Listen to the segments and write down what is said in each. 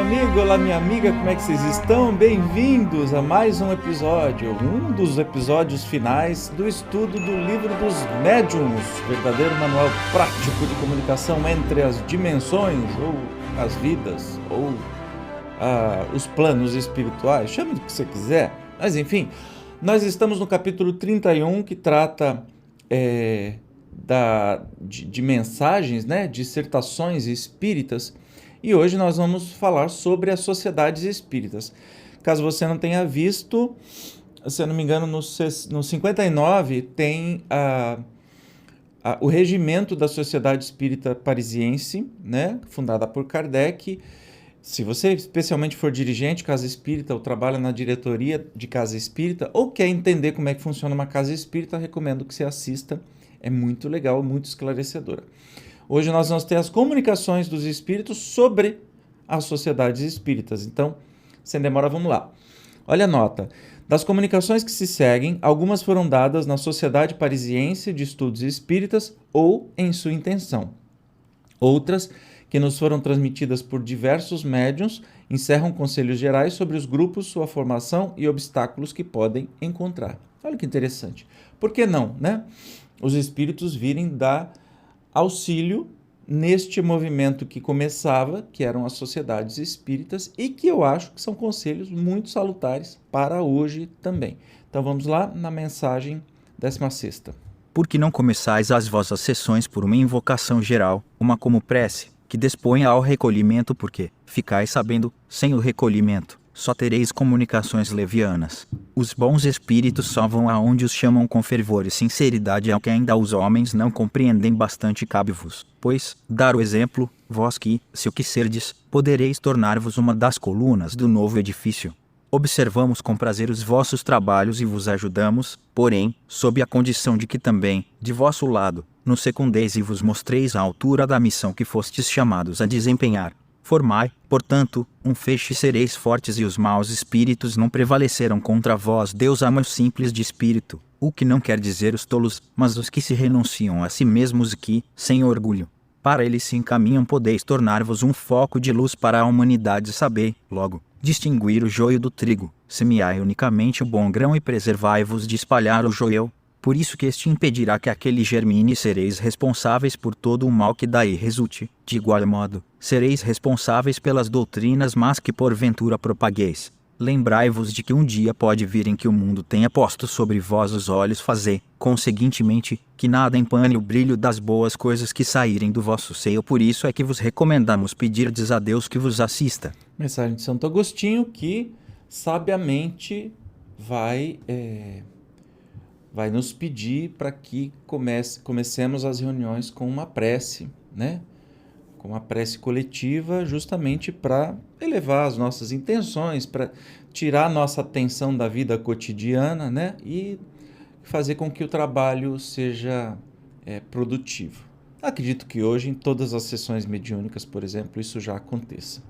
amigo, olá minha amiga, como é que vocês estão? Bem-vindos a mais um episódio, um dos episódios finais do estudo do Livro dos Médiuns, verdadeiro manual prático de comunicação entre as dimensões, ou as vidas, ou os planos espirituais, chame do que você quiser, mas enfim, nós estamos no capítulo 31, que trata de mensagens, né, dissertações espíritas. E hoje nós vamos falar sobre as sociedades espíritas. Caso você não tenha visto, se eu não me engano, no 59 tem o regimento da Sociedade Espírita Parisiense, né, fundada por Kardec. Se você especialmente for dirigente de casa espírita ou trabalha na diretoria de casa espírita ou quer entender como é que funciona uma casa espírita, recomendo que você assista. É muito legal, muito esclarecedora. Hoje nós vamos ter as comunicações dos espíritos sobre as sociedades espíritas. Então, sem demora, vamos lá. Olha a nota. Das comunicações que se seguem, algumas foram dadas na Sociedade Parisiense de Estudos Espíritas ou em sua intenção. Outras, que nos foram transmitidas por diversos médiuns, encerram conselhos gerais sobre os grupos, sua formação e obstáculos que podem encontrar. Olha que interessante. Por que não, né? Os espíritos virem dar auxílio neste movimento que começava, que eram as sociedades espíritas, e que eu acho que são conselhos muito salutares para hoje também. Então vamos lá na mensagem 16ª. Por que não começais as vossas sessões por uma invocação geral, uma como prece, que disponha ao recolhimento, porque, ficais sabendo, sem o recolhimento, só tereis comunicações levianas. Os bons espíritos só vão aonde os chamam com fervor e sinceridade, ao que ainda os homens não compreendem bastante. Cabe-vos, pois, dar o exemplo, vós que, se o quiserdes, podereis tornar-vos uma das colunas do novo edifício. Observamos com prazer os vossos trabalhos e vos ajudamos, porém, sob a condição de que também, de vosso lado, nos secundeis e vos mostreis à altura da missão que fostes chamados a desempenhar. Formai, portanto, um feixe, sereis fortes e os maus espíritos não prevaleceram contra vós. Deus ama os simples de espírito, o que não quer dizer os tolos, mas os que se renunciam a si mesmos e que, sem orgulho, para eles se encaminham. Podeis tornar-vos um foco de luz para a humanidade. Sabei, logo, distinguir o joio do trigo, semeai unicamente o bom grão e preservai-vos de espalhar o joio. Por isso que este impedirá que aquele germine, sereis responsáveis por todo o mal que daí resulte. De igual modo, sereis responsáveis pelas doutrinas más que porventura propagueis. Lembrai-vos de que um dia pode vir em que o mundo tenha posto sobre vós os olhos. Fazei, conseguintemente, que nada empane o brilho das boas coisas que saírem do vosso seio. Por isso é que vos recomendamos pedirdes a Deus que vos assista. Mensagem de Santo Agostinho, que sabiamente vai nos pedir para que comecemos as reuniões com uma prece, né? Com uma prece coletiva, justamente para elevar as nossas intenções, para tirar a nossa atenção da vida cotidiana, né? E fazer com que o trabalho seja produtivo. Acredito que hoje, em todas as sessões mediúnicas, por exemplo, isso já aconteça.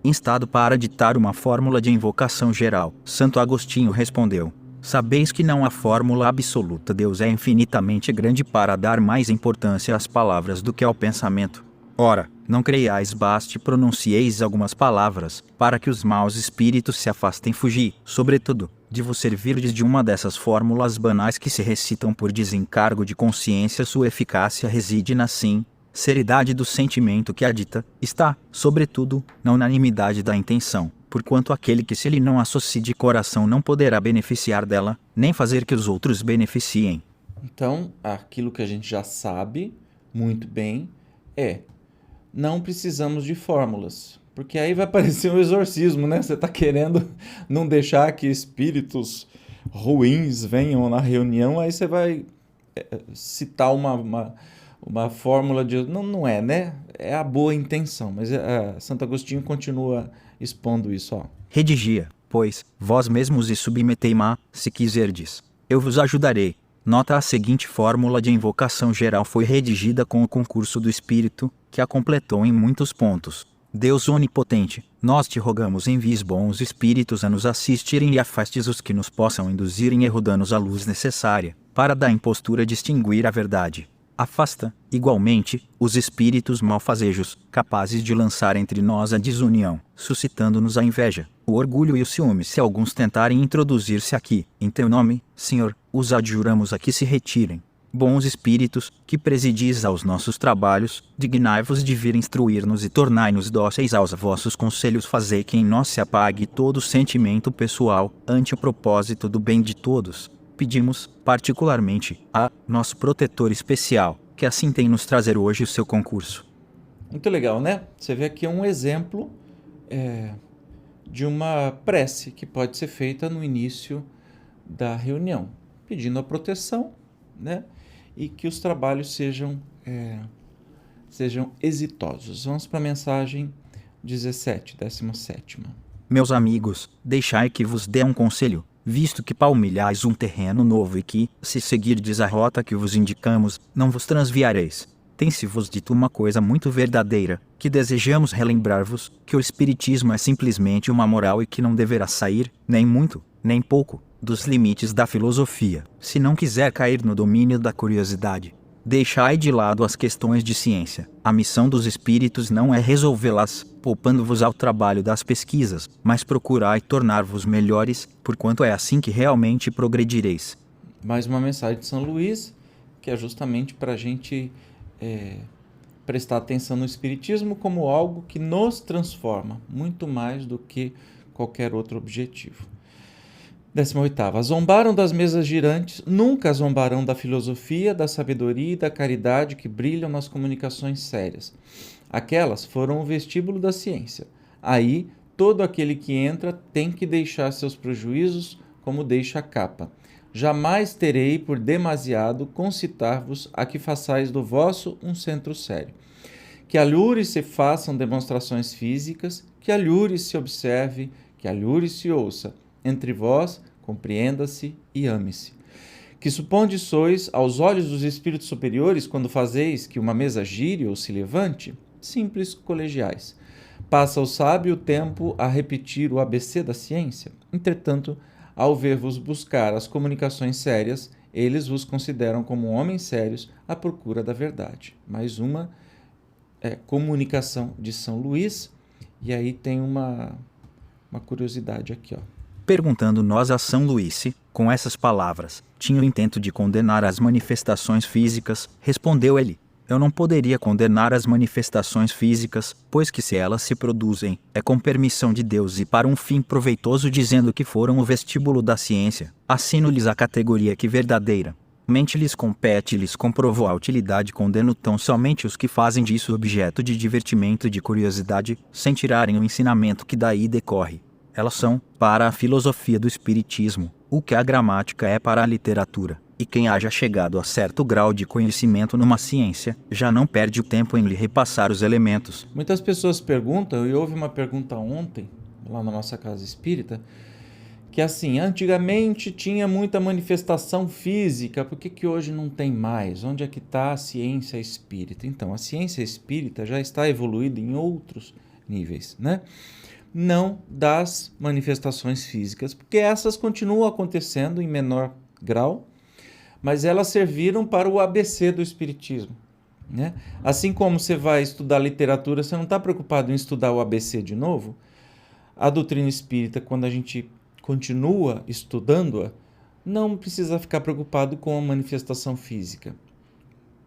Instado para ditar uma fórmula de invocação geral, Santo Agostinho respondeu: sabeis que não há fórmula absoluta. Deus é infinitamente grande para dar mais importância às palavras do que ao pensamento. Ora, não creiais, baste pronuncieis algumas palavras, para que os maus espíritos se afastem. Fugi, sobretudo, de vos servirdes de uma dessas fórmulas banais que se recitam por desencargo de consciência. Sua eficácia reside na sinceridade do sentimento que a dita, está, sobretudo, na unanimidade da intenção. Porquanto aquele que se lhe não associe de coração não poderá beneficiar dela, nem fazer que os outros beneficiem. Então, aquilo que a gente já sabe muito bem não precisamos de fórmulas, porque aí vai parecer um exorcismo, né? Você está querendo não deixar que espíritos ruins venham na reunião, aí você vai citar uma fórmula de... Não é, né? É a boa intenção, mas Santo Agostinho continua expondo isso, ó. Redigia, pois, vós mesmos e submetei-ma, se quiserdes. Eu vos ajudarei. Nota: a seguinte fórmula de invocação geral foi redigida com o concurso do Espírito, que a completou em muitos pontos. Deus onipotente, nós te rogamos, envies bons espíritos a nos assistirem e afastes os que nos possam induzir em erro, dando-nos a luz necessária, para da impostura distinguir a verdade. Afasta, igualmente, os espíritos malfazejos, capazes de lançar entre nós a desunião, suscitando-nos a inveja, o orgulho e o ciúme. Se alguns tentarem introduzir-se aqui, em teu nome, Senhor, os adjuramos a que se retirem. Bons espíritos, que presidis aos nossos trabalhos, dignai-vos de vir instruir-nos e tornai-nos dóceis aos vossos conselhos. Fazei que em nós se apague todo sentimento pessoal, ante o propósito do bem de todos. Pedimos, particularmente, a nosso protetor especial, que assim tem nos trazer hoje o seu concurso. Muito legal, né? Você vê aqui um exemplo de uma prece que pode ser feita no início da reunião, pedindo a proteção, né? E que os trabalhos sejam exitosos. Vamos para a mensagem 17. Meus amigos, deixai que vos dê um conselho, visto que palmilhais um terreno novo e que, se seguirdes a rota que vos indicamos, não vos transviareis. Tem-se-vos dito uma coisa muito verdadeira, que desejamos relembrar-vos, que o Espiritismo é simplesmente uma moral e que não deverá sair, nem muito, nem pouco, dos limites da filosofia, se não quiser cair no domínio da curiosidade. Deixai de lado as questões de ciência. A missão dos espíritos não é resolvê-las, poupando-vos ao trabalho das pesquisas, mas procurai tornar-vos melhores, porquanto é assim que realmente progredireis. Mais uma mensagem de São Luís, que é justamente para a gente prestar atenção no Espiritismo como algo que nos transforma, muito mais do que qualquer outro objetivo. 18ª. Zombaram das mesas girantes, nunca zombarão da filosofia, da sabedoria e da caridade que brilham nas comunicações sérias. Aquelas foram o vestíbulo da ciência. Aí, todo aquele que entra tem que deixar seus prejuízos como deixa a capa. Jamais terei por demasiado concitar-vos a que façais do vosso um centro sério. Que alhures se façam demonstrações físicas, que alhures se observe, que alhures se ouça. Entre vós, compreenda-se e ame-se. Que supondes sois, aos olhos dos espíritos superiores, quando fazeis que uma mesa gire ou se levante? Simples colegiais. Passa o sábio o tempo a repetir o ABC da ciência? Entretanto, ao ver-vos buscar as comunicações sérias, eles vos consideram como homens sérios à procura da verdade. Mais uma comunicação de São Luís, e aí tem uma curiosidade aqui, ó. Perguntando nós a São Luís, com essas palavras, tinha o intento de condenar as manifestações físicas, respondeu ele. Eu não poderia condenar as manifestações físicas, pois que se elas se produzem, é com permissão de Deus e para um fim proveitoso, dizendo que foram o vestíbulo da ciência. Assino-lhes a categoria que verdadeira. Mente lhes compete, lhes comprovou a utilidade, condeno tão somente os que fazem disso objeto de divertimento e de curiosidade, sem tirarem o ensinamento que daí decorre. Elas são, para a filosofia do Espiritismo, o que a gramática é para a literatura. E quem haja chegado a certo grau de conhecimento numa ciência, já não perde o tempo em lhe repassar os elementos. Muitas pessoas perguntam, e houve uma pergunta ontem, lá na nossa casa espírita, que assim, antigamente tinha muita manifestação física, por que hoje não tem mais? Onde é que está a ciência espírita? Então, a ciência espírita já está evoluída em outros níveis, né? Não das manifestações físicas, porque essas continuam acontecendo em menor grau, mas elas serviram para o ABC do Espiritismo, né? Assim como você vai estudar literatura, você não está preocupado em estudar o ABC de novo? A doutrina espírita, quando a gente continua estudando-a, não precisa ficar preocupado com a manifestação física.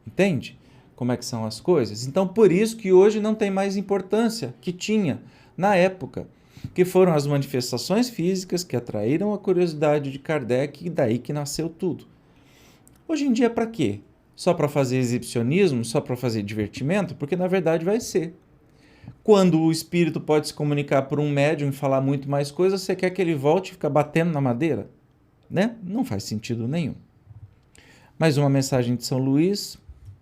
Entende como é que são as coisas? Então, por isso que hoje não tem mais importância que tinha na época, que foram as manifestações físicas que atraíram a curiosidade de Kardec e daí que nasceu tudo. Hoje em dia, para quê? Só para fazer exibicionismo? Só para fazer divertimento? Porque, na verdade, vai ser. Quando o espírito pode se comunicar por um médium e falar muito mais coisas, você quer que ele volte e ficar batendo na madeira? Né? Não faz sentido nenhum. Mais uma mensagem de São Luís.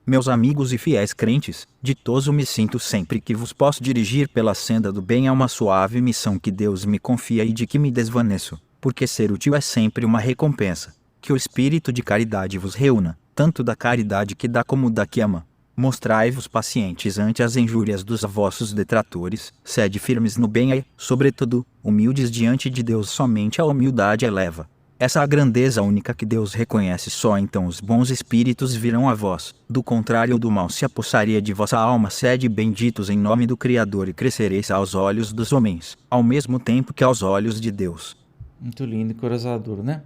Meus amigos e fiéis crentes, ditoso me sinto sempre que vos posso dirigir pela senda do bem a uma suave missão que Deus me confia e de que me desvaneço, porque ser útil é sempre uma recompensa. Que o espírito de caridade vos reúna, tanto da caridade que dá como da que ama. Mostrai-vos pacientes ante as injúrias dos vossos detratores, sede firmes no bem e, sobretudo, humildes diante de Deus. Somente a humildade eleva. Essa é a grandeza única que Deus reconhece, só então os bons espíritos virão a vós. Do contrário, do mal se apossaria de vossa alma. Sede benditos em nome do Criador e crescereis aos olhos dos homens, ao mesmo tempo que aos olhos de Deus. Muito lindo e encorajador, né?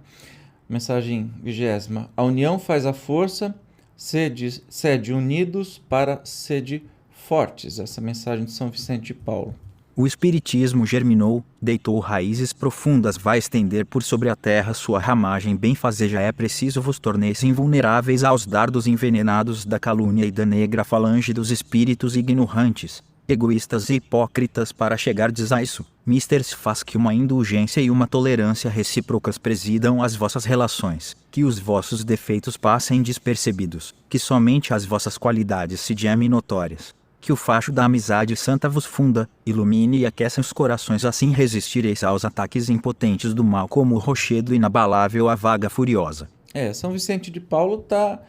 Mensagem 20ª. A união faz a força, sede unidos para sede fortes. Essa mensagem de São Vicente de Paulo. O Espiritismo germinou, deitou raízes profundas, vai estender por sobre a terra sua ramagem benfazeja. É preciso vos torneis invulneráveis aos dardos envenenados da calúnia e da negra falange dos espíritos ignorantes, egoístas e hipócritas para chegardes a isso. Misters, faz que uma indulgência e uma tolerância recíprocas presidam as vossas relações, que os vossos defeitos passem despercebidos, que somente as vossas qualidades se diamem notórias, que o facho da amizade santa vos funda, ilumine e aqueça os corações. Assim resistireis aos ataques impotentes do mal como o rochedo inabalável à vaga furiosa. São Vicente de Paulo está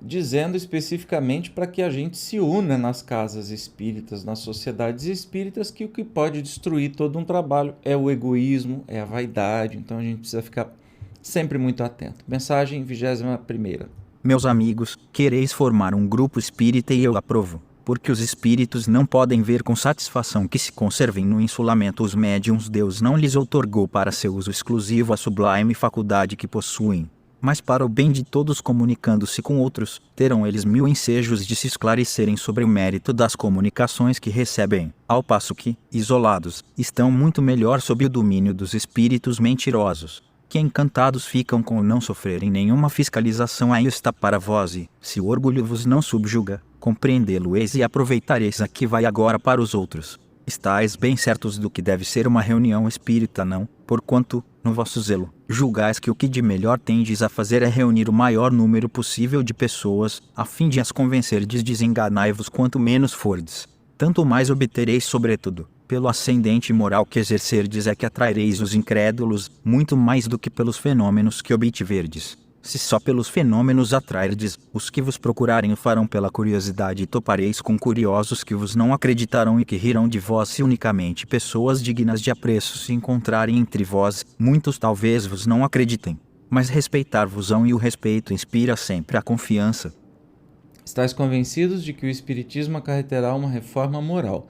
dizendo especificamente para que a gente se una nas casas espíritas, nas sociedades espíritas, que o que pode destruir todo um trabalho é o egoísmo, é a vaidade. Então a gente precisa ficar sempre muito atento. Mensagem 21ª. Meus amigos, quereis formar um grupo espírita e eu aprovo, porque os espíritos não podem ver com satisfação que se conservem no insulamento os médiuns. Deus não lhes outorgou para seu uso exclusivo a sublime faculdade que possuem, mas para o bem de todos, comunicando-se com outros, terão eles mil ensejos de se esclarecerem sobre o mérito das comunicações que recebem, ao passo que, isolados, estão muito melhor sob o domínio dos espíritos mentirosos, que encantados ficam com não sofrerem nenhuma fiscalização. Aí está para vós e, se o orgulho vos não subjuga, compreendê-lo-eis e aproveitareis a que vai agora para os outros. Estais bem certos do que deve ser uma reunião espírita, não, porquanto, no vosso zelo, julgais que o que de melhor tendes a fazer é reunir o maior número possível de pessoas, a fim de as convencerdes. Desenganai-vos quanto menos fordes, tanto mais obtereis. Sobretudo, pelo ascendente moral que exercerdes é que atraireis os incrédulos, muito mais do que pelos fenômenos que obtiverdes. Se só pelos fenômenos atrairdes, os que vos procurarem o farão pela curiosidade, e topareis com curiosos que vos não acreditarão e que rirão de vós. Se unicamente pessoas dignas de apreço se encontrarem entre vós, muitos talvez vos não acreditem, mas respeitar-vos-ão, e o respeito inspira sempre a confiança. Estais convencidos de que o Espiritismo acarreterá uma reforma moral.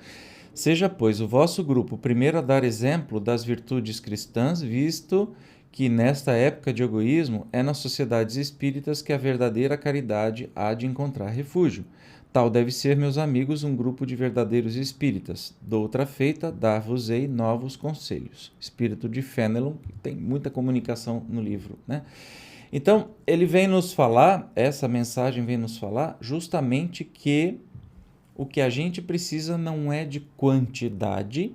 Seja, pois, o vosso grupo o primeiro a dar exemplo das virtudes cristãs, visto que nesta época de egoísmo é nas sociedades espíritas que a verdadeira caridade há de encontrar refúgio. Tal deve ser, meus amigos, um grupo de verdadeiros espíritas. Doutra feita, dar-vos-ei novos conselhos. Espírito de Fénelon, tem muita comunicação no livro, né? Então, ele vem nos falar, essa mensagem vem nos falar justamente que o que a gente precisa não é de quantidade,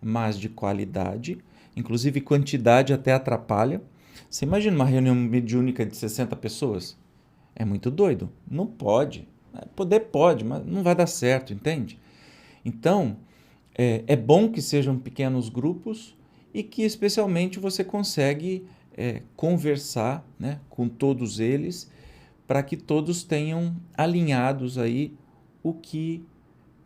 mas de qualidade. Inclusive, quantidade até atrapalha. Você imagina uma reunião mediúnica de 60 pessoas? É muito doido. Não pode. Poder pode, mas não vai dar certo, entende? Então, é bom que sejam pequenos grupos e que especialmente você consegue conversar, né, com todos eles, para que todos tenham alinhados aí o que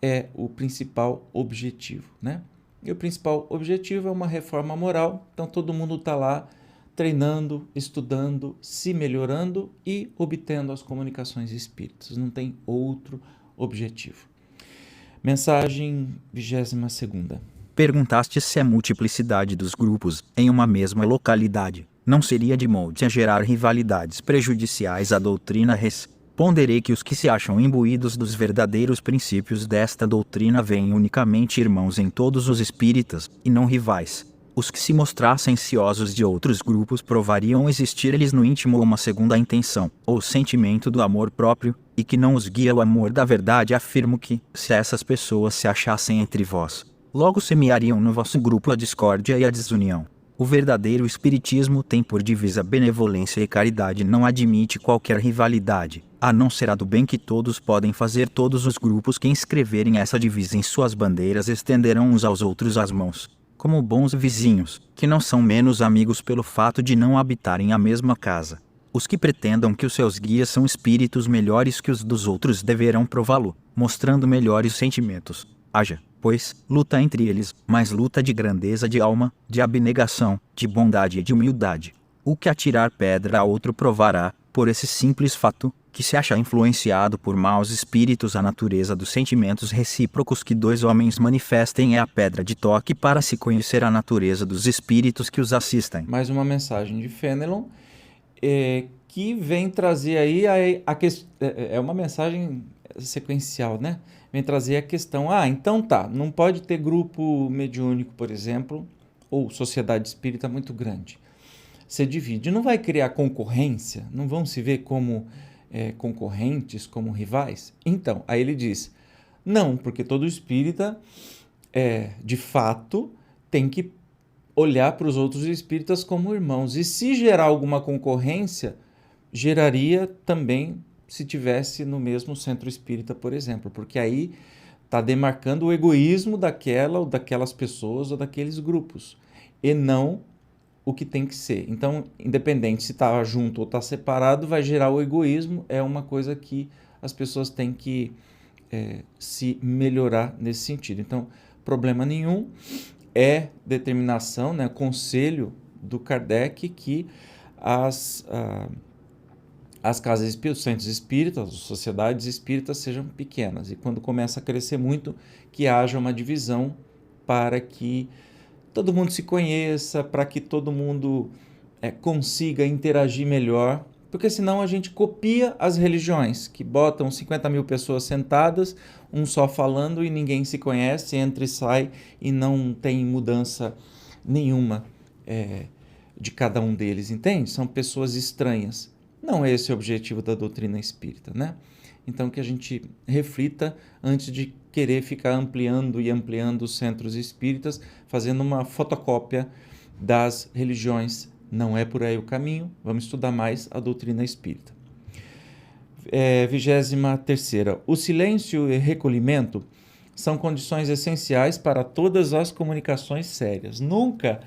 é o principal objetivo, né? E o principal objetivo é uma reforma moral. Então todo mundo está lá treinando, estudando, se melhorando e obtendo as comunicações espíritas. Não tem outro objetivo. Mensagem 22ª. Perguntaste se a multiplicidade dos grupos em uma mesma localidade não seria de molde a gerar rivalidades prejudiciais à doutrina. Responderei que os que se acham imbuídos dos verdadeiros princípios desta doutrina veem unicamente irmãos em todos os espíritas, e não rivais. Os que se mostrassem ciosos de outros grupos provariam existir-lhes no íntimo uma segunda intenção, ou sentimento do amor próprio, e que não os guia o amor da verdade. Afirmo que, se essas pessoas se achassem entre vós, logo semeariam no vosso grupo a discórdia e a desunião. O verdadeiro espiritismo tem por divisa benevolência e caridade, não admite qualquer rivalidade, a não ser a do bem que todos podem fazer. Todos os grupos que inscreverem essa divisa em suas bandeiras estenderão uns aos outros as mãos, como bons vizinhos, que não são menos amigos pelo fato de não habitarem a mesma casa. Os que pretendam que os seus guias são espíritos melhores que os dos outros deverão prová-lo, mostrando melhores sentimentos. Haja, pois, luta entre eles, mas luta de grandeza de alma, de abnegação, de bondade e de humildade. O que atirar pedra a outro provará, por esse simples fato, que se acha influenciado por maus espíritos. A natureza dos sentimentos recíprocos que dois homens manifestem é a pedra de toque para se conhecer a natureza dos espíritos que os assistem. Mais uma mensagem de Fenelon, que vem trazer aí é uma mensagem sequencial, né? Vem trazer a questão, então tá, não pode ter grupo mediúnico, por exemplo, ou sociedade espírita muito grande. Você divide, não vai criar concorrência, não vão se ver como concorrentes, como rivais? Então, aí ele diz, não, porque todo espírita, de fato, tem que olhar para os outros espíritas como irmãos. E se gerar alguma concorrência, geraria também se tivesse no mesmo centro espírita, por exemplo, porque aí está demarcando o egoísmo daquela ou daquelas pessoas ou daqueles grupos, e não o que tem que ser. Então, independente se está junto ou está separado, vai gerar o egoísmo, é uma coisa que as pessoas têm que se melhorar nesse sentido. Então, problema nenhum, é determinação, né, conselho do Kardec que as casas espíritas, os centros espíritas, as sociedades espíritas sejam pequenas. E quando começa a crescer muito, que haja uma divisão para que todo mundo se conheça, para que todo mundo consiga interagir melhor, porque senão a gente copia as religiões, que botam 50 mil pessoas sentadas, um só falando e ninguém se conhece, entra e sai e não tem mudança nenhuma de cada um deles, entende? São pessoas estranhas. Não é esse o objetivo da doutrina espírita, né? Então que a gente reflita antes de querer ficar ampliando os centros espíritas, fazendo uma fotocópia das religiões. Não é por aí o caminho, vamos estudar mais a doutrina espírita. 23ª. O silêncio e recolhimento são condições essenciais para todas as comunicações sérias. Nunca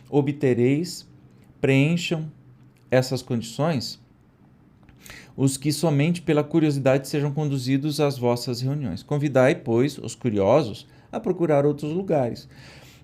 obtereis, preencham essas condições os que somente pela curiosidade sejam conduzidos às vossas reuniões. Convidai, pois, os curiosos a procurar outros lugares.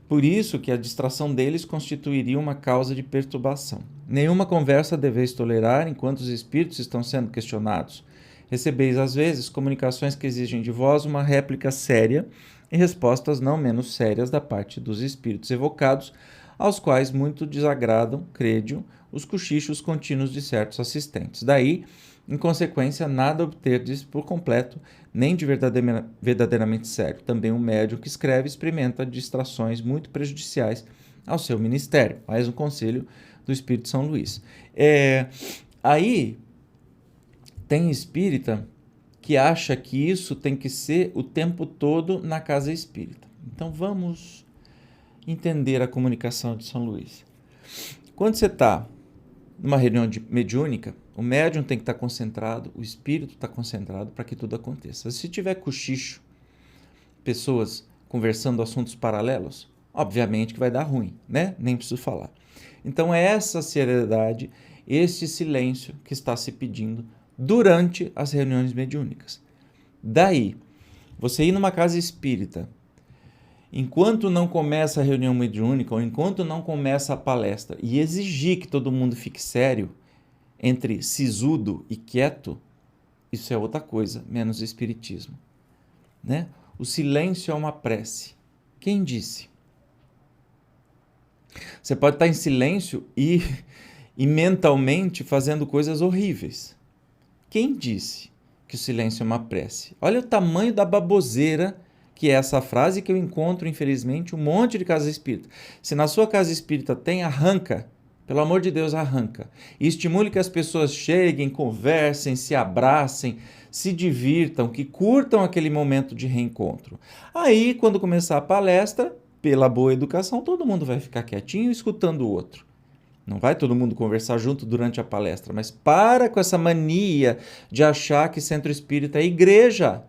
Por isso que a distração deles constituiria uma causa de perturbação. Nenhuma conversa deveis tolerar enquanto os espíritos estão sendo questionados. Recebeis, às vezes, comunicações que exigem de vós uma réplica séria e respostas não menos sérias da parte dos espíritos evocados, aos quais muito desagradam, crede-o, os cochichos contínuos de certos assistentes. Daí, em consequência, nada obterdes por completo, nem de verdadeiramente sério. Também um médium que escreve experimenta distrações muito prejudiciais ao seu ministério. Mais um conselho do Espírito São Luís. Aí, tem espírita que acha que isso tem que ser o tempo todo na casa espírita. Então, vamos entender a comunicação de São Luís. Quando você está numa reunião mediúnica, o médium tem que estar concentrado, o espírito está concentrado para que tudo aconteça. Se tiver cochicho, pessoas conversando assuntos paralelos, obviamente que vai dar ruim, né? Nem preciso falar. Então é essa seriedade, este silêncio que está se pedindo durante as reuniões mediúnicas. Daí, você ir numa casa espírita, enquanto não começa a reunião mediúnica ou enquanto não começa a palestra e exigir que todo mundo fique sério, entre sisudo e quieto, isso é outra coisa, menos espiritismo, né? O silêncio é uma prece. Quem disse? Você pode estar em silêncio e mentalmente fazendo coisas horríveis. Quem disse que o silêncio é uma prece? Olha o tamanho da baboseira que é essa frase que eu encontro, infelizmente, um monte de casa espírita. Se na sua casa espírita tem, arranca. Pelo amor de Deus, arranca. E estimule que as pessoas cheguem, conversem, se abracem, se divirtam, que curtam aquele momento de reencontro. Aí, quando começar a palestra, pela boa educação, todo mundo vai ficar quietinho escutando o outro. Não vai todo mundo conversar junto durante a palestra, mas para com essa mania de achar que centro espírita é igreja,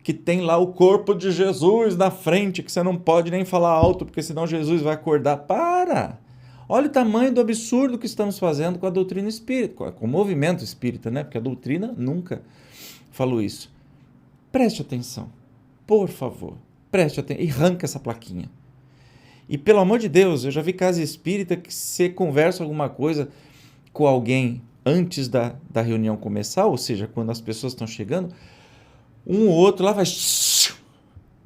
que tem lá o corpo de Jesus na frente, que você não pode nem falar alto, porque senão Jesus vai acordar. Para! Olha o tamanho do absurdo que estamos fazendo com a doutrina espírita, com o movimento espírita, né? Porque a doutrina nunca falou isso. Preste atenção, por favor, preste atenção e arranca essa plaquinha. E pelo amor de Deus, eu já vi casa espírita que você conversa alguma coisa com alguém antes da reunião começar, ou seja, quando as pessoas estão chegando, um ou outro lá vai...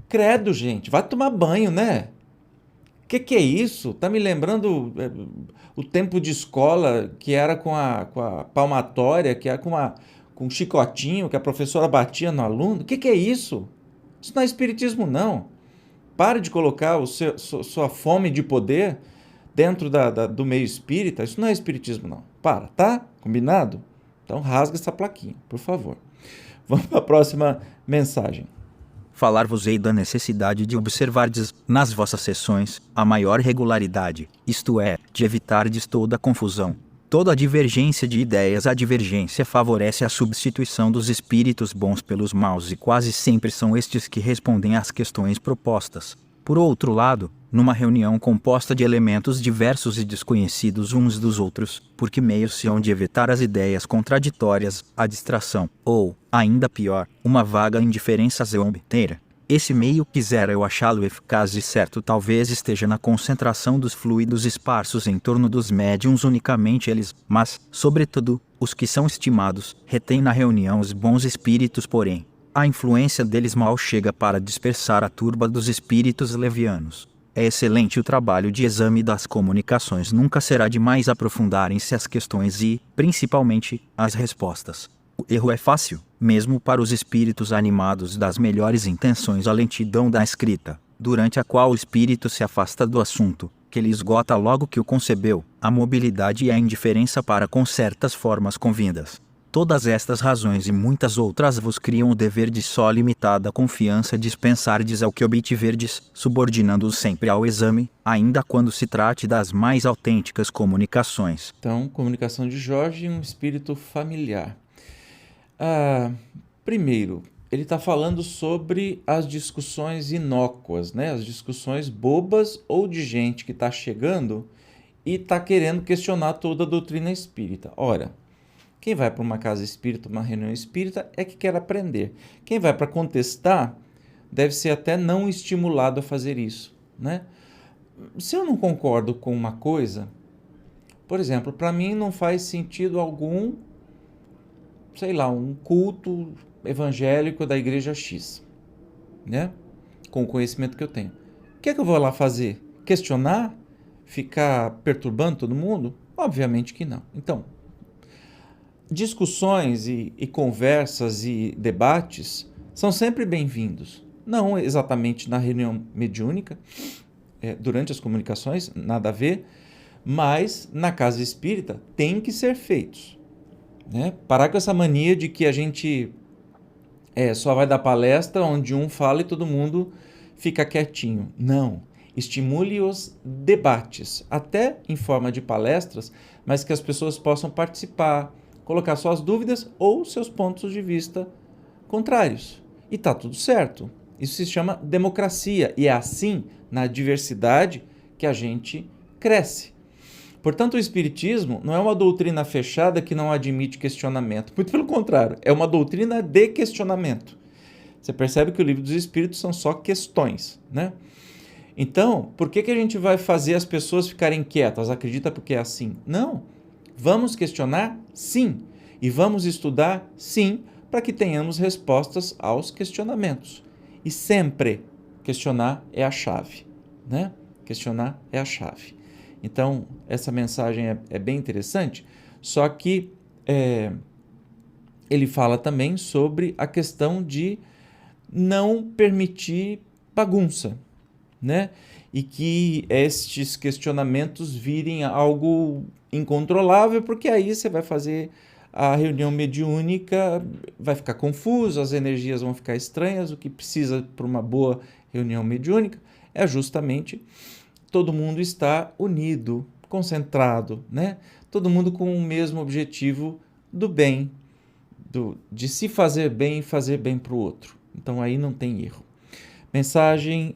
Credo, gente, vai tomar banho, né? Que é isso? Tá me lembrando o tempo de escola, que era com a palmatória, que era com um chicotinho, que a professora batia no aluno. Que é isso? Isso não é espiritismo, não. Pare de colocar sua fome de poder dentro do meio espírita. Isso não é espiritismo, não. Para, tá? Combinado? Então rasga essa plaquinha, por favor. Vamos para a próxima mensagem. Falar-vos-ei da necessidade de observardes, nas vossas sessões, a maior regularidade, isto é, de evitardes toda confusão. Toda divergência de ideias. A divergência favorece a substituição dos espíritos bons pelos maus, e quase sempre são estes que respondem às questões propostas. Por outro lado, numa reunião composta de elementos diversos e desconhecidos uns dos outros, por que meios se hão de evitar as ideias contraditórias, a distração, ou, ainda pior, uma vaga indiferença zombeteira? Esse meio, quisera eu achá-lo eficaz e certo, talvez esteja na concentração dos fluidos esparsos em torno dos médiuns, unicamente eles, mas, sobretudo, os que são estimados, retêm na reunião os bons espíritos, porém a influência deles mal chega para dispersar a turba dos espíritos levianos. É excelente o trabalho de exame das comunicações. Nunca será demais aprofundarem-se as questões e, principalmente, as respostas. O erro é fácil, mesmo para os espíritos animados das melhores intenções. A lentidão da escrita, durante a qual o espírito se afasta do assunto, que ele esgota logo que o concebeu, a mobilidade e a indiferença para com certas formas convindas. Todas estas razões e muitas outras vos criam o dever de só limitada confiança dispensardes ao que obtiverdes, subordinando-os sempre ao exame, ainda quando se trate das mais autênticas comunicações. Então, comunicação de Jorge, um espírito familiar. Primeiro, ele está falando sobre as discussões inócuas, né? As discussões bobas ou de gente que está chegando e está querendo questionar toda a doutrina espírita. Ora, quem vai para uma casa espírita, uma reunião espírita, é que quer aprender. Quem vai para contestar deve ser até não estimulado a fazer isso, né? Se eu não concordo com uma coisa, por exemplo, para mim não faz sentido algum, sei lá, um culto evangélico da igreja X, né? Com o conhecimento que eu tenho. O que é que eu vou lá fazer? Questionar? Ficar perturbando todo mundo? Obviamente que não. Então, discussões e conversas e debates são sempre bem-vindos. Não exatamente na reunião mediúnica, durante as comunicações, nada a ver, mas na casa espírita tem que ser feitos, né? Parar com essa mania de que a gente só vai dar palestra onde um fala e todo mundo fica quietinho. Não. Estimule os debates, até em forma de palestras, mas que as pessoas possam participar, colocar suas dúvidas ou seus pontos de vista contrários. E está tudo certo. Isso se chama democracia. E é assim, na diversidade, que a gente cresce. Portanto, o Espiritismo não é uma doutrina fechada que não admite questionamento. Muito pelo contrário, é uma doutrina de questionamento. Você percebe que o Livro dos Espíritos são só questões, né? Então, por que a gente vai fazer as pessoas ficarem quietas? Acredita porque é assim? Não. Vamos questionar? Sim. E vamos estudar? Sim, para que tenhamos respostas aos questionamentos. E sempre questionar é a chave, né? Questionar é a chave. Então, essa mensagem é bem interessante, só que ele fala também sobre a questão de não permitir bagunça, né? E que estes questionamentos virem algo incontrolável, porque aí você vai fazer a reunião mediúnica, vai ficar confuso, as energias vão ficar estranhas. O que precisa para uma boa reunião mediúnica é justamente todo mundo estar unido, concentrado, né? Todo mundo com o mesmo objetivo do bem, de se fazer bem e fazer bem para o outro. Então aí não tem erro. Mensagem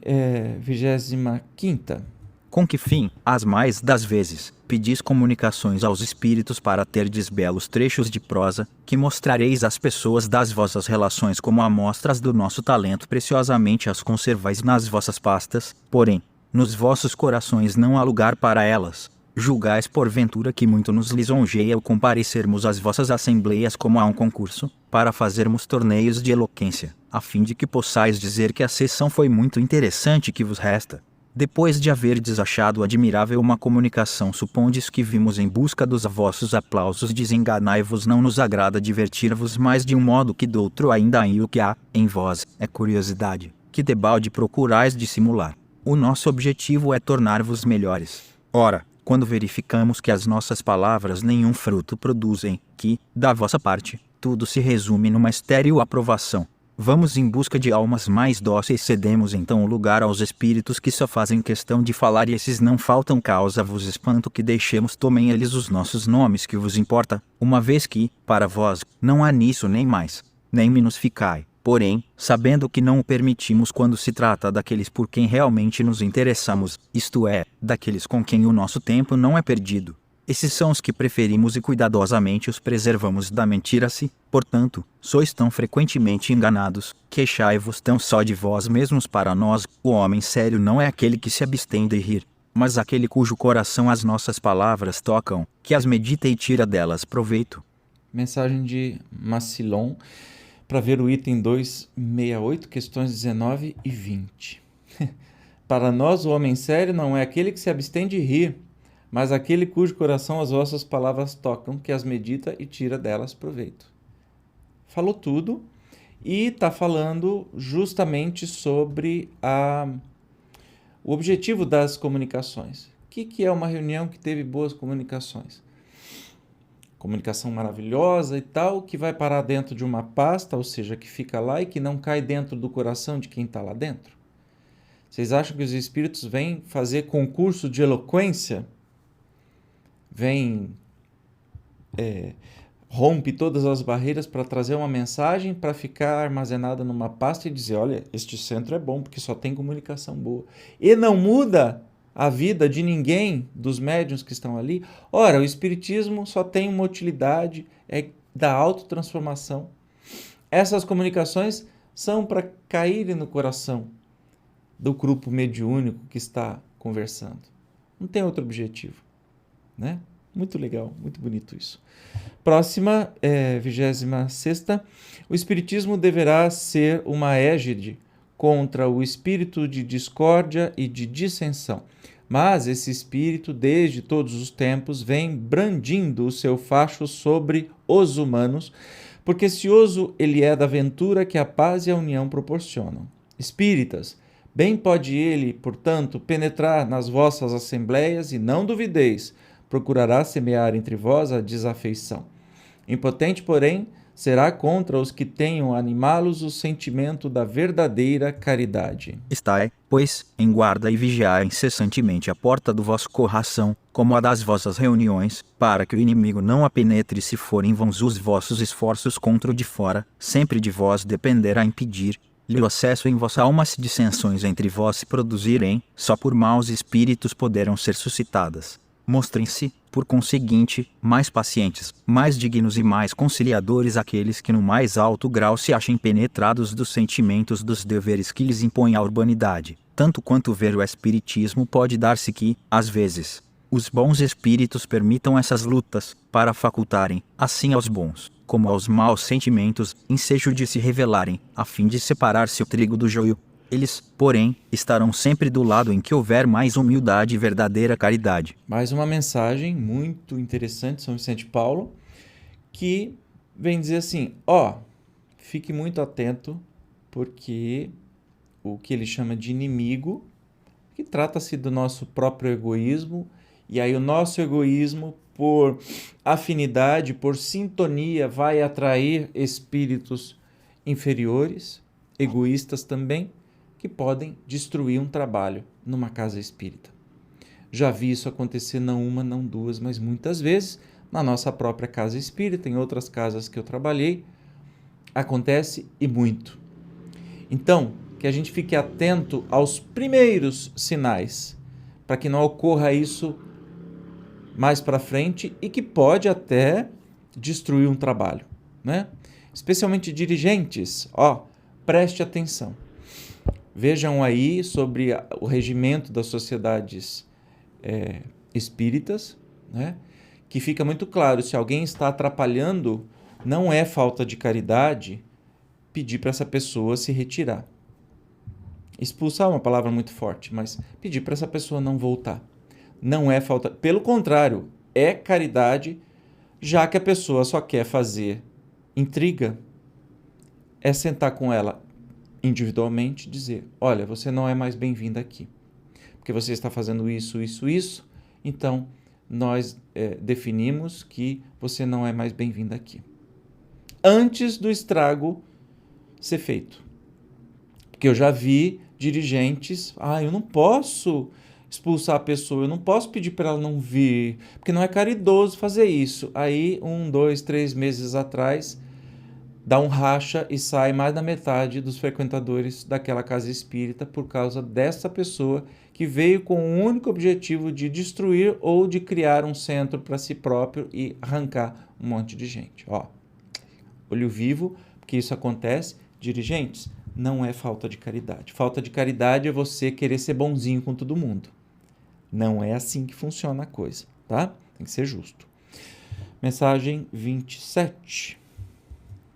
25ª. Com que fim, as mais das vezes, pedis comunicações aos espíritos para terdes belos trechos de prosa, que mostrareis às pessoas das vossas relações como amostras do nosso talento, preciosamente as conservais nas vossas pastas, porém, nos vossos corações não há lugar para elas. Julgais porventura que muito nos lisonjeia o comparecermos às vossas assembleias como a um concurso, para fazermos torneios de eloquência, a fim de que possais dizer que a sessão foi muito interessante que vos resta. Depois de haverdes achado admirável uma comunicação, supondes que vimos em busca dos vossos aplausos. Desenganai-vos, não nos agrada divertir-vos mais de um modo que do outro, ainda aí o que há em vós é curiosidade, que debalde procurais dissimular. O nosso objetivo é tornar-vos melhores. Ora, quando verificamos que as nossas palavras nenhum fruto produzem, que, da vossa parte, tudo se resume numa estéril aprovação, vamos em busca de almas mais dóceis. Cedemos então o lugar aos espíritos que só fazem questão de falar, e esses não faltam. Causa-vos espanto que deixemos, tomem eles os nossos nomes, que vos importa, uma vez que, para vós, não há nisso nem mais, nem menos ficai. Porém, sabendo que não o permitimos quando se trata daqueles por quem realmente nos interessamos, isto é, daqueles com quem o nosso tempo não é perdido. Esses são os que preferimos e cuidadosamente os preservamos da mentira. Se, portanto, sois tão frequentemente enganados, queixai-vos tão só de vós mesmos. Para nós, o homem sério não é aquele que se abstém de rir, mas aquele cujo coração as nossas palavras tocam, que as medita e tira delas proveito. Mensagem de Macilon, para ver o item 268, questões 19 e 20. Para nós, o homem sério não é aquele que se abstém de rir, mas aquele cujo coração as vossas palavras tocam, que as medita e tira delas proveito. Falou tudo e está falando justamente sobre o objetivo das comunicações. O que é uma reunião que teve boas comunicações? Comunicação maravilhosa e tal, que vai parar dentro de uma pasta, ou seja, que fica lá e que não cai dentro do coração de quem está lá dentro. Vocês acham que os espíritos vêm fazer concurso de eloquência? Rompe todas as barreiras para trazer uma mensagem para ficar armazenada numa pasta e dizer, olha, este centro é bom porque só tem comunicação boa. E não muda a vida de ninguém dos médiuns que estão ali. Ora, o espiritismo só tem uma utilidade, é da autotransformação. Essas comunicações são para caírem no coração do grupo mediúnico que está conversando. Não tem outro objetivo, né? Muito legal, muito bonito isso. Próxima, 26ª. O espiritismo deverá ser uma égide contra o espírito de discórdia e de dissensão. Mas esse espírito, desde todos os tempos, vem brandindo o seu facho sobre os humanos, porque cioso ele é da ventura que a paz e a união proporcionam. Espíritas, bem pode ele, portanto, penetrar nas vossas assembleias, e não duvideis, procurará semear entre vós a desafeição. Impotente, porém, será contra os que tenham animá-los o sentimento da verdadeira caridade. Estai, pois, em guarda e vigiai incessantemente a porta do vosso coração, como a das vossas reuniões, para que o inimigo não a penetre. Se forem vãos os vossos esforços contra o de fora, sempre de vós dependerá impedir-lhe o acesso em vossa alma. Se dissensões entre vós se produzirem, só por maus espíritos poderão ser suscitadas. Mostrem-se, por conseguinte, mais pacientes, mais dignos e mais conciliadores aqueles que no mais alto grau se achem penetrados dos sentimentos dos deveres que lhes impõe a urbanidade, tanto quanto ver o espiritismo pode dar-se que, às vezes, os bons espíritos permitam essas lutas, para facultarem, assim aos bons, como aos maus sentimentos, ensejo de se revelarem, a fim de separar-se o trigo do joio. Eles, porém, estarão sempre do lado em que houver mais humildade e verdadeira caridade. Mais uma mensagem muito interessante de São Vicente Paulo, que vem dizer assim, fique muito atento, porque o que ele chama de inimigo, que trata-se do nosso próprio egoísmo, e aí o nosso egoísmo, por afinidade, por sintonia, vai atrair espíritos inferiores, egoístas também, que podem destruir um trabalho numa casa espírita. Já vi isso acontecer não uma, não duas, mas muitas vezes na nossa própria casa espírita, em outras casas que eu trabalhei, acontece e muito. Então, que a gente fique atento aos primeiros sinais, para que não ocorra isso mais para frente e que pode até destruir um trabalho, né? Especialmente dirigentes, preste atenção. Vejam aí sobre o regimento das sociedades espíritas, né? Que fica muito claro, se alguém está atrapalhando, não é falta de caridade pedir para essa pessoa se retirar. Expulsar é uma palavra muito forte, mas pedir para essa pessoa não voltar. Não é falta... Pelo contrário, é caridade, já que a pessoa só quer fazer intriga, é sentar com ela individualmente e dizer, olha, você não é mais bem-vinda aqui, porque você está fazendo isso, então nós definimos que você não é mais bem-vinda aqui. Antes do estrago ser feito. Porque eu já vi dirigentes, eu não posso expulsar a pessoa, eu não posso pedir para ela não vir, porque não é caridoso fazer isso. Aí, 1, 2, 3 meses atrás, dá um racha e sai mais da metade dos frequentadores daquela casa espírita por causa dessa pessoa que veio com o único objetivo de destruir ou de criar um centro para si próprio e arrancar um monte de gente. Olho vivo, porque isso acontece. Dirigentes, não é falta de caridade. Falta de caridade é você querer ser bonzinho com todo mundo. Não é assim que funciona a coisa, tá? Tem que ser justo. Mensagem 27.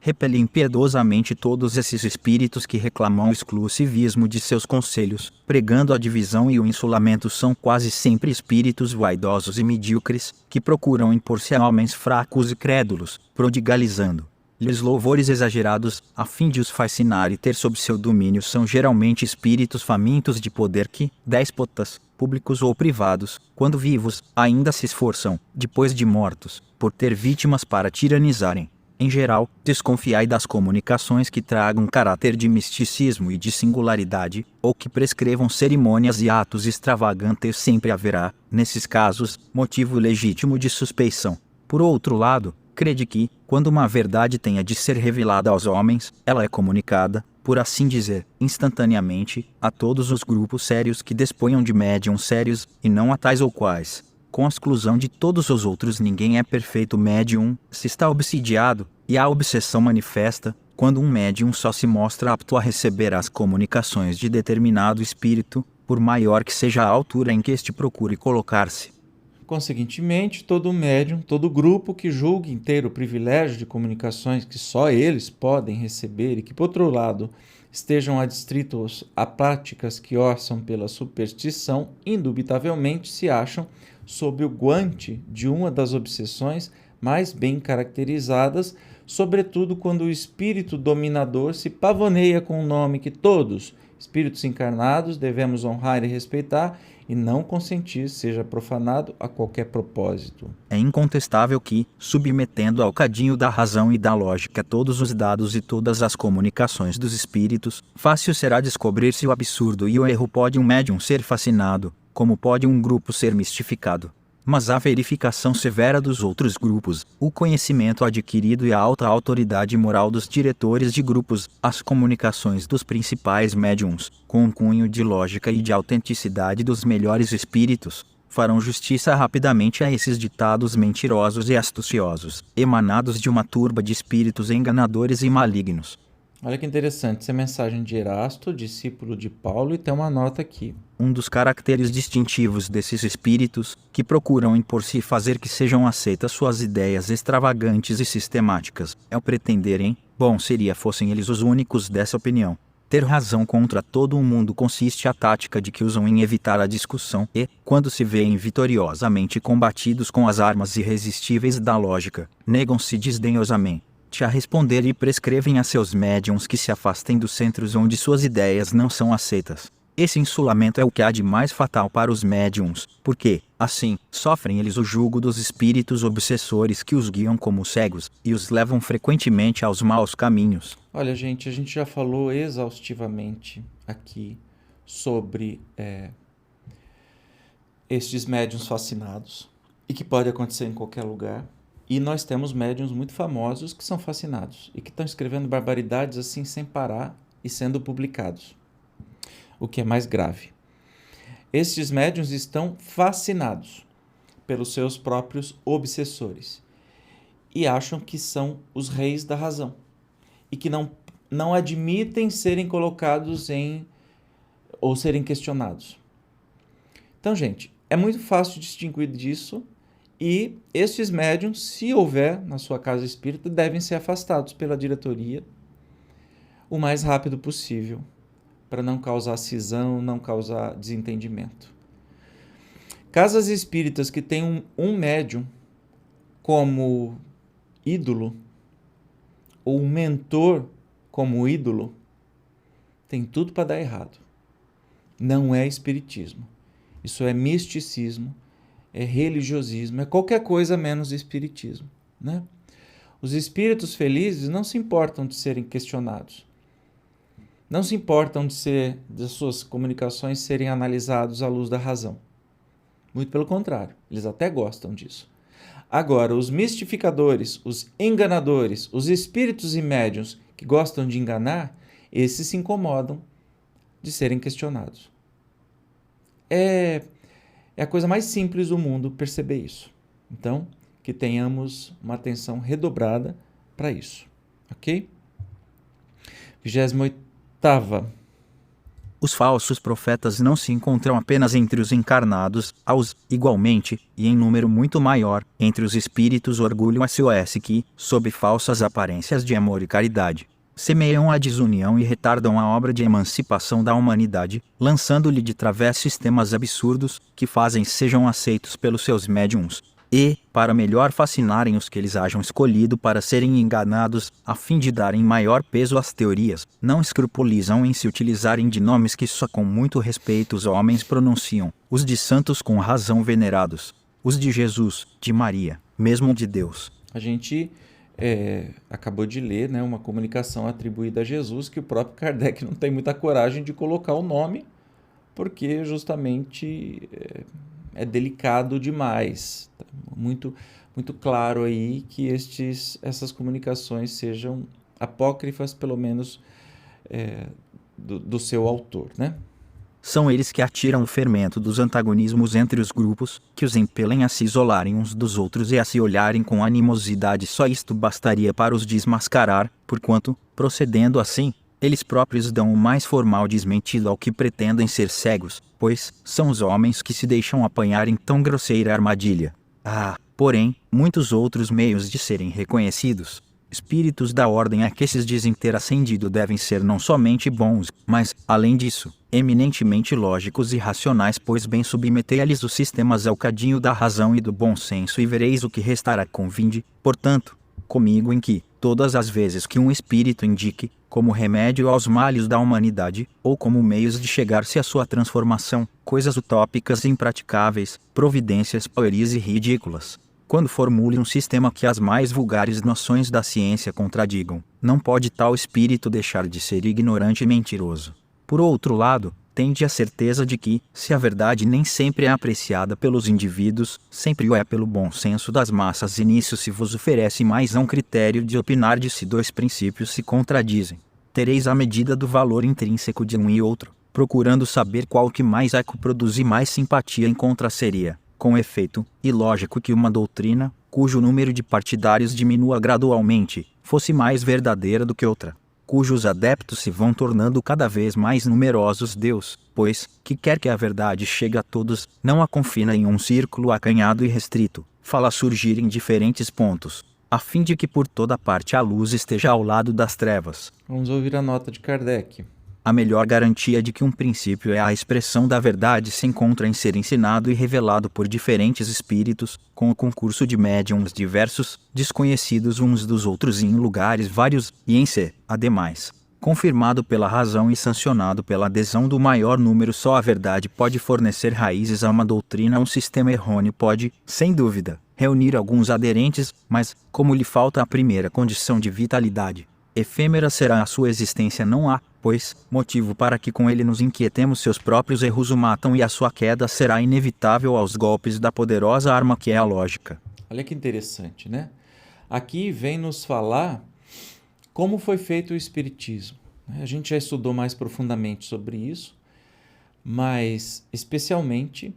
Repele impiedosamente todos esses espíritos que reclamam o exclusivismo de seus conselhos, pregando a divisão e o insulamento. São quase sempre espíritos vaidosos e medíocres, que procuram impor-se a homens fracos e crédulos, prodigalizando-lhes louvores exagerados, a fim de os fascinar e ter sob seu domínio. São geralmente espíritos famintos de poder que, déspotas, públicos ou privados, quando vivos, ainda se esforçam, depois de mortos, por ter vítimas para tiranizarem. Em geral, desconfiai das comunicações que tragam caráter de misticismo e de singularidade, ou que prescrevam cerimônias e atos extravagantes. Sempre haverá, nesses casos, motivo legítimo de suspeição. Por outro lado, crede que, quando uma verdade tenha de ser revelada aos homens, ela é comunicada, por assim dizer, instantaneamente, a todos os grupos sérios que disponham de médiuns sérios, e não a tais ou quais. Com a exclusão de todos os outros, ninguém é perfeito médium, se está obsidiado, e a obsessão manifesta, quando um médium só se mostra apto a receber as comunicações de determinado espírito, por maior que seja a altura em que este procure colocar-se. Conseguintemente, todo médium, todo grupo que julgue ter o privilégio de comunicações que só eles podem receber e que, por outro lado, estejam adstritos a práticas que orçam pela superstição, indubitavelmente se acham sob o guante de uma das obsessões mais bem caracterizadas, sobretudo quando o espírito dominador se pavoneia com um nome que todos, espíritos encarnados, devemos honrar e respeitar, e não consentir seja profanado a qualquer propósito. É incontestável que, submetendo ao cadinho da razão e da lógica todos os dados e todas as comunicações dos espíritos, fácil será descobrir-se o absurdo e o erro. Pode um médium ser fascinado, como pode um grupo ser mistificado. Mas a verificação severa dos outros grupos, o conhecimento adquirido e a alta autoridade moral dos diretores de grupos, as comunicações dos principais médiums, com um cunho de lógica e de autenticidade dos melhores espíritos, farão justiça rapidamente a esses ditados mentirosos e astuciosos, emanados de uma turba de espíritos enganadores e malignos. Olha que interessante, essa é a mensagem de Erasto, discípulo de Paulo, e tem uma nota aqui. Um dos caracteres distintivos desses espíritos, que procuram impor-se e fazer que sejam aceitas suas ideias extravagantes e sistemáticas, é o pretenderem, seria fossem eles os únicos dessa opinião, ter razão contra todo o mundo. Consiste a tática de que usam em evitar a discussão e, quando se veem vitoriosamente combatidos com as armas irresistíveis da lógica, negam-se desdenhosamente a responder e prescrevem a seus médiuns que se afastem dos centros onde suas ideias não são aceitas. Esse insulamento é o que há de mais fatal para os médiuns, porque, assim, sofrem eles o jugo dos espíritos obsessores que os guiam como cegos e os levam frequentemente aos maus caminhos. Olha, gente, a gente já falou exaustivamente aqui sobre estes médiuns fascinados e que pode acontecer em qualquer lugar. E nós temos médiuns muito famosos que são fascinados e que estão escrevendo barbaridades assim sem parar e sendo publicados. O que é mais grave. Estes médiuns estão fascinados pelos seus próprios obsessores e acham que são os reis da razão e que não admitem serem colocados em ou serem questionados. Então, gente, é muito fácil distinguir disso e estes médiums, se houver na sua casa espírita, devem ser afastados pela diretoria o mais rápido possível, para não causar cisão, não causar desentendimento. Casas espíritas que têm um médium como ídolo, ou um mentor como ídolo, tem tudo para dar errado. Não é espiritismo. Isso é misticismo, é religiosismo, é qualquer coisa menos espiritismo, né? Os espíritos felizes não se importam de serem questionados. Não se importam de suas comunicações serem analisados à luz da razão. Muito pelo contrário, eles até gostam disso. Agora, os mistificadores, os enganadores, os espíritos e médiuns que gostam de enganar, esses se incomodam de serem questionados. É a coisa mais simples do mundo perceber isso. Então, que tenhamos uma atenção redobrada para isso. Ok? 28ª. Os falsos profetas não se encontram apenas entre os encarnados, aos, igualmente, e em número muito maior, entre os espíritos orgulho SOS que, sob falsas aparências de amor e caridade, semeiam a desunião e retardam a obra de emancipação da humanidade, lançando-lhe de través sistemas absurdos, que fazem sejam aceitos pelos seus médiuns, e, para melhor fascinarem os que eles hajam escolhido para serem enganados, a fim de darem maior peso às teorias, não escrupulizam em se utilizarem de nomes que só com muito respeito os homens pronunciam, os de santos com razão venerados, os de Jesus, de Maria, mesmo de Deus. A gente acabou de ler, né, uma comunicação atribuída a Jesus que o próprio Kardec não tem muita coragem de colocar o nome, porque justamente é delicado demais. Muito, muito claro aí que essas comunicações sejam apócrifas, pelo menos do seu autor, né? São eles que atiram o fermento dos antagonismos entre os grupos, que os impelem a se isolarem uns dos outros e a se olharem com animosidade. Só isto bastaria para os desmascarar, porquanto, procedendo assim, eles próprios dão o mais formal desmentido ao que pretendem ser cegos, pois são os homens que se deixam apanhar em tão grosseira armadilha. Porém, muitos outros meios de serem reconhecidos, espíritos da ordem a que esses dizem ter ascendido devem ser não somente bons, mas, além disso, eminentemente lógicos e racionais, pois bem submetei-lhes os sistemas ao cadinho da razão e do bom senso e vereis o que restará. Convinde, portanto, comigo em que, todas as vezes que um espírito indique, como remédio aos males da humanidade, ou como meios de chegar-se à sua transformação, coisas utópicas e impraticáveis, providências pueris e ridículas, quando formule um sistema que as mais vulgares noções da ciência contradigam, não pode tal espírito deixar de ser ignorante e mentiroso. Por outro lado, tende a certeza de que, se a verdade nem sempre é apreciada pelos indivíduos, sempre o é pelo bom senso das massas, e nisso se vos oferece mais um critério de opinar de se dois princípios se contradizem. Tereis a medida do valor intrínseco de um e outro, procurando saber qual que mais produzir mais simpatia encontra seria, com efeito, ilógico que uma doutrina, cujo número de partidários diminua gradualmente, fosse mais verdadeira do que outra, cujos adeptos se vão tornando cada vez mais numerosos. Deus, pois, que quer que a verdade chegue a todos, não a confina em um círculo acanhado e restrito, fala surgir em diferentes pontos, a fim de que por toda parte a luz esteja ao lado das trevas. Vamos ouvir a nota de Kardec. A melhor garantia de que um princípio é a expressão da verdade se encontra em ser ensinado e revelado por diferentes espíritos, com o concurso de médiuns diversos, desconhecidos uns dos outros e em lugares vários, e em ser, ademais, confirmado pela razão e sancionado pela adesão do maior número. Só a verdade pode fornecer raízes a uma doutrina. Um sistema errôneo pode, sem dúvida, reunir alguns aderentes, mas, como lhe falta a primeira condição de vitalidade, efêmera será a sua existência. Não há, pois, motivo para que com ele nos inquietemos. Seus próprios erros o matam e a sua queda será inevitável aos golpes da poderosa arma que é a lógica. Olha que interessante, né? Aqui vem nos falar como foi feito o Espiritismo. A gente já estudou mais profundamente sobre isso, mas especialmente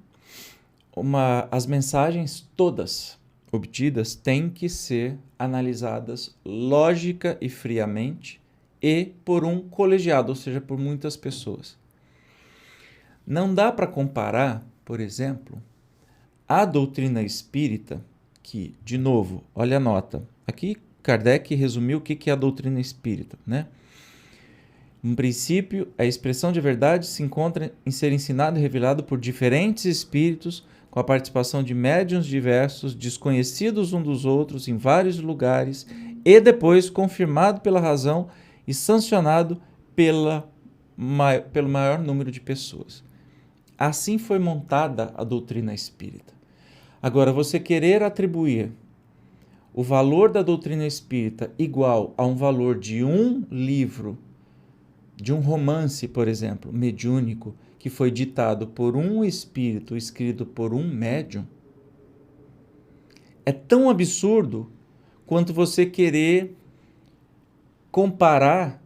as mensagens todas obtidas têm que ser analisadas lógica e friamente e por um colegiado, ou seja, por muitas pessoas. Não dá para comparar, por exemplo, a doutrina espírita, que, de novo, olha a nota. Aqui Kardec resumiu o que é a doutrina espírita, né? Em princípio, a expressão de verdade se encontra em ser ensinado e revelado por diferentes espíritos, com a participação de médiuns diversos, desconhecidos uns dos outros em vários lugares, e depois confirmado pela razão e sancionado pelo maior número de pessoas. Assim foi montada a doutrina espírita. Agora, você querer atribuir o valor da doutrina espírita igual a um valor de um livro, de um romance, por exemplo, mediúnico, que foi ditado por um espírito, escrito por um médium, é tão absurdo quanto você querer comparar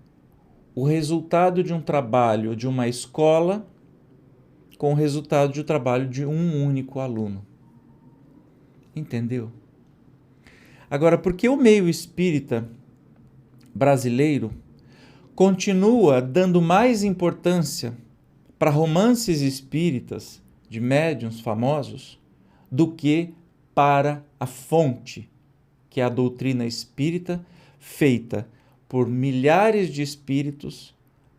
o resultado de um trabalho de uma escola com o resultado do trabalho de um único aluno. Entendeu? Agora, por que o meio espírita brasileiro continua dando mais importância para romances espíritas de médiuns famosos do que para a fonte, que é a doutrina espírita, feita por milhares de espíritos,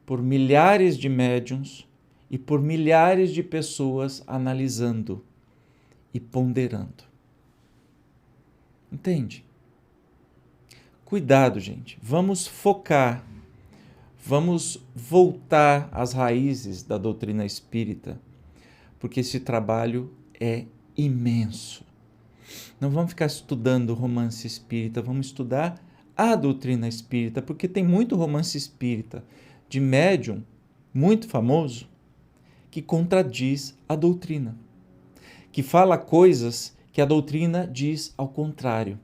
por milhares de médiuns e por milhares de pessoas analisando e ponderando? Entende? Cuidado, gente. Vamos focar, vamos voltar às raízes da doutrina espírita, porque esse trabalho é imenso. Não vamos ficar estudando romance espírita, vamos estudar a doutrina espírita, porque tem muito romance espírita de médium muito famoso que contradiz a doutrina, que fala coisas que a doutrina diz ao contrário.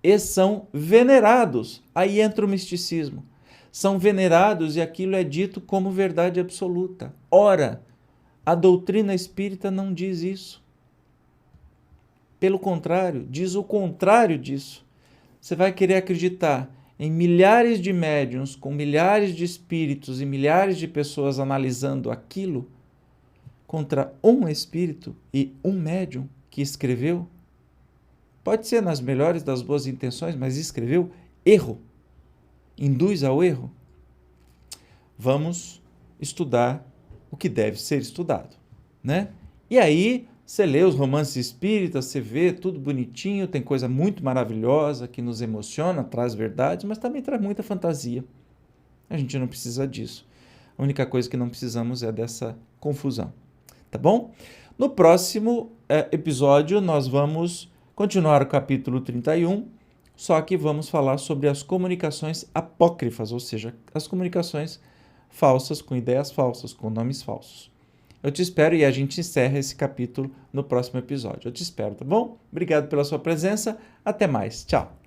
E são venerados. Aí entra o misticismo. São venerados e aquilo é dito como verdade absoluta. Ora, a doutrina espírita não diz isso. Pelo contrário, diz o contrário disso. Você vai querer acreditar em milhares de médiuns, com milhares de espíritos e milhares de pessoas analisando aquilo, contra um espírito e um médium que escreveu? Pode ser nas melhores das boas intenções, mas escreveu erro. Induz ao erro. Vamos estudar o que deve ser estudado, né? E aí, você lê os romances espíritas, você vê tudo bonitinho, tem coisa muito maravilhosa que nos emociona, traz verdades, mas também traz muita fantasia. A gente não precisa disso. A única coisa que não precisamos é dessa confusão, tá bom? No próximo episódio, nós vamos continuar o capítulo 31, só que vamos falar sobre as comunicações apócrifas, ou seja, as comunicações falsas, com ideias falsas, com nomes falsos. Eu te espero e a gente encerra esse capítulo no próximo episódio. Eu te espero, tá bom? Obrigado pela sua presença. Até mais. Tchau.